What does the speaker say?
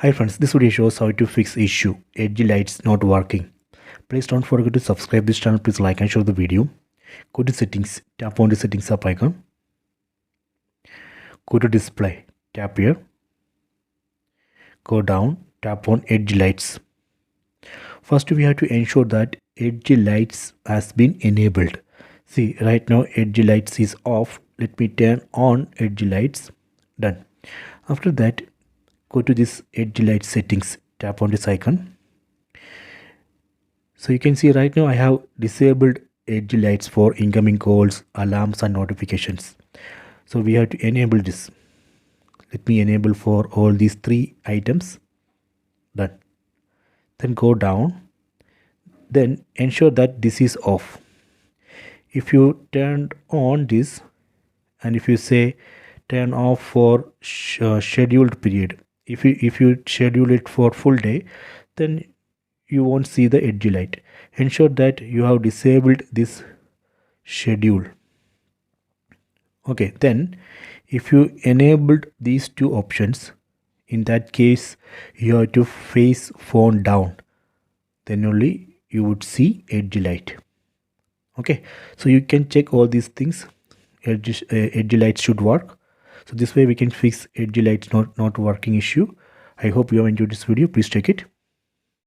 Hi friends, this video shows how to fix issue edge lights not working. Please don't forget to subscribe this channel. Please like and share the video. Go to settings, tap on the settings up icon. Go to display, tap here. Go down, tap on edge lights. First we have to ensure that edge lights has been enabled. See, right now edge lights is off. Let me turn on edge lights. Done. After that, go to this edge light settings, tap on this icon. So you can see right now I have disabled edge lights for incoming calls, alarms and notifications. So we have to enable this. Let me enable for all these three items. Done. Then go down. Then ensure that this is off. If you turn on this and if you say turn off for scheduled period, if you schedule it for full day, then you won't see the edge light. Ensure that you have disabled this schedule. Okay, then if you enabled these two options, in that case you have to face phone down, then only you would see edge light. Okay, so you can check all these things. Edge lights should work. So this way we can fix edge lights not working issue. I hope you have enjoyed this video. Please check it.